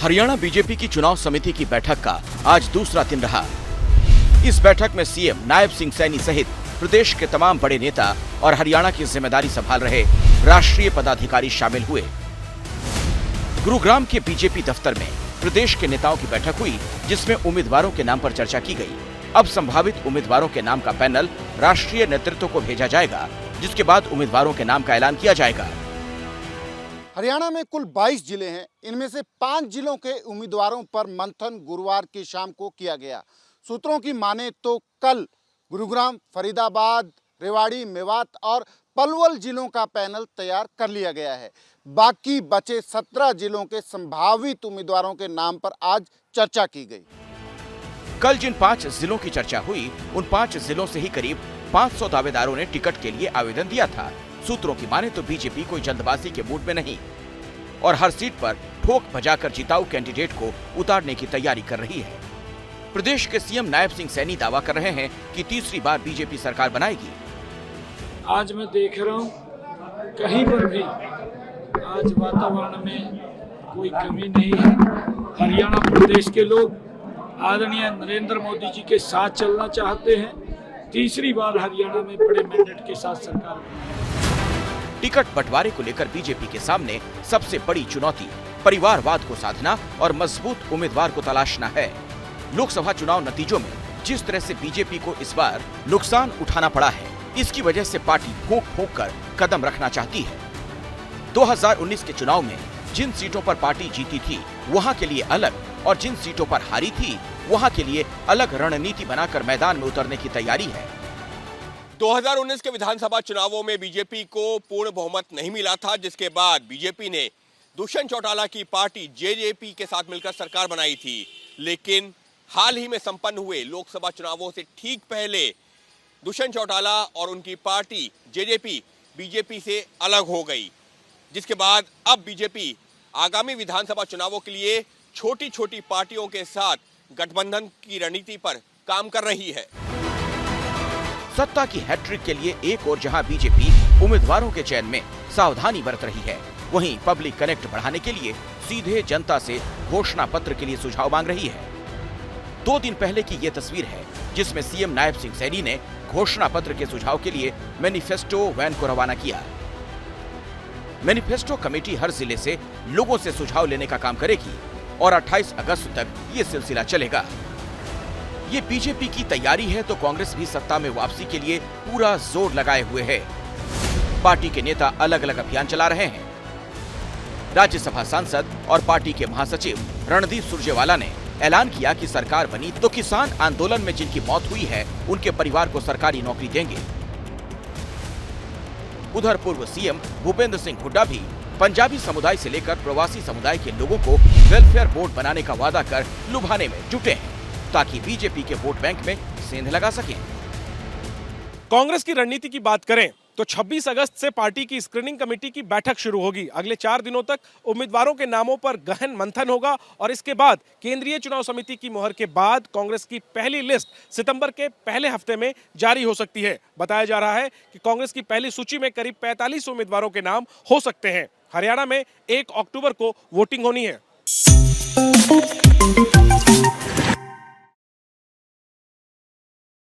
Haryana BJP की चुनाव समिति की बैठक का आज दूसरा दिन रहा। इस बैठक में सीएम नायब सिंह सैनी सहित प्रदेश के तमाम बड़े नेता और हरियाणा की जिम्मेदारी संभाल रहे राष्ट्रीय पदाधिकारी शामिल हुए। गुरुग्राम के बीजेपी दफ्तर में प्रदेश के नेताओं की बैठक हुई, जिसमें उम्मीदवारों के नाम पर चर्चा की गई। अब संभावित उम्मीदवारों के नाम का पैनल राष्ट्रीय नेतृत्व को भेजा जाएगा, जिसके बाद उम्मीदवारों के नाम का ऐलान किया जाएगा। हरियाणा में कुल 22 जिले हैं। इनमें से 5 जिलों के उम्मीदवारों पर मंथन गुरुवार की शाम को किया गया। सूत्रों की माने तो कल गुरुग्राम, फरीदाबाद, रेवाड़ी, मेवात और पलवल जिलों का पैनल तैयार कर लिया गया है। बाकी बचे 17 जिलों के संभावित उम्मीदवारों के नाम पर आज चर्चा की गई। कल जिन 5 जिलों की चर्चा हुई, उन 5 जिलों से ही करीब 500 दावेदारों ने टिकट के लिए आवेदन दिया था। सूत्रों की माने तो बीजेपी कोई जल्दबाजी के मूड में नहीं और हर सीट पर ठोक बजाकर जिताऊ कैंडिडेट को उतारने की तैयारी कर रही है। प्रदेश के सीएम नायब सिंह सैनी दावा कर रहे हैं कि तीसरी बार बीजेपी सरकार बनाएगी। आज मैं देख रहा हूँ कहीं पर भी आज वातावरण में कोई कमी नहीं है। हरियाणा प्रदेश के लोग आदरणीय नरेंद्र मोदी जी के साथ चलना चाहते हैं। तीसरी बार हरियाणा में बड़े मैंडेट के साथ सरकार। टिकट बंटवारे को लेकर बीजेपी के सामने सबसे बड़ी चुनौती परिवारवाद को साधना और मजबूत उम्मीदवार को तलाशना है। लोकसभा चुनाव नतीजों में जिस तरह से बीजेपी को इस बार नुकसान उठाना पड़ा है, इसकी वजह से पार्टी फूंक फूंक कर कदम रखना चाहती है। 2019 के चुनाव में जिन सीटों पर पार्टी जीती थी, वहां के लिए अलग, और जिन सीटों पर हारी थी, वहां के लिए अलग रणनीति बनाकर मैदान में उतरने की तैयारी है। 2019 के विधानसभा चुनावों में बीजेपी को पूर्ण बहुमत नहीं मिला था, जिसके बाद बीजेपी ने दुष्यंत चौटाला की पार्टी जेजेपी के साथ मिलकर सरकार बनाई थी। लेकिन हाल ही में संपन्न हुए लोकसभा चुनावों से ठीक पहले दुष्यंत चौटाला और उनकी पार्टी जेजेपी बीजेपी से अलग हो गई, जिसके बाद अब बीजेपी आगामी विधानसभा चुनावों के लिए छोटी छोटी पार्टियों के साथ गठबंधन की रणनीति पर काम कर रही है। सत्ता की हैट्रिक के लिए एक और जहां बीजेपी उम्मीदवारों के चयन में सावधानी बरत रही है, वहीं पब्लिक कनेक्ट बढ़ाने के लिए सीधे जनता से घोषणा पत्र के लिए सुझाव मांग रही है। 2 दिन पहले की ये तस्वीर है, जिसमें सीएम नायब सिंह सैनी ने घोषणा पत्र के सुझाव के लिए मैनिफेस्टो वैन को रवाना किया। मैनिफेस्टो कमेटी हर जिले से लोगों से सुझाव लेने का काम करेगी और 28 अगस्त तक ये सिलसिला चलेगा। ये बीजेपी की तैयारी है तो कांग्रेस भी सत्ता में वापसी के लिए पूरा जोर लगाए हुए है। पार्टी के नेता अलग अलग अभियान चला रहे हैं। राज्यसभा सांसद और पार्टी के महासचिव रणदीप सुरजेवाला ने ऐलान किया कि सरकार बनी तो किसान आंदोलन में जिनकी मौत हुई है, उनके परिवार को सरकारी नौकरी देंगे। उधर पूर्व सीएम भूपेंद्र सिंह हुड्डा भी पंजाबी समुदाय से लेकर प्रवासी समुदाय के लोगों को वेलफेयर बोर्ड बनाने का वादा कर लुभाने में जुटे हैं, ताकि बीजेपी के वोट बैंक में सेंध लगा सकें। कांग्रेस की रणनीति की बात करें तो 26 अगस्त से पार्टी की स्क्रीनिंग कमेटी की बैठक शुरू होगी। अगले 4 दिनों तक उम्मीदवारों के नामों पर गहन मंथन होगा और इसके बाद केंद्रीय चुनाव समिति की मुहर के बाद कांग्रेस की पहली लिस्ट सितंबर के पहले हफ्ते में जारी हो सकती है। बताया जा रहा है कि कांग्रेस की पहली सूची में करीब 45 उम्मीदवारों के नाम हो सकते हैं। हरियाणा में 1 अक्टूबर को वोटिंग होनी है।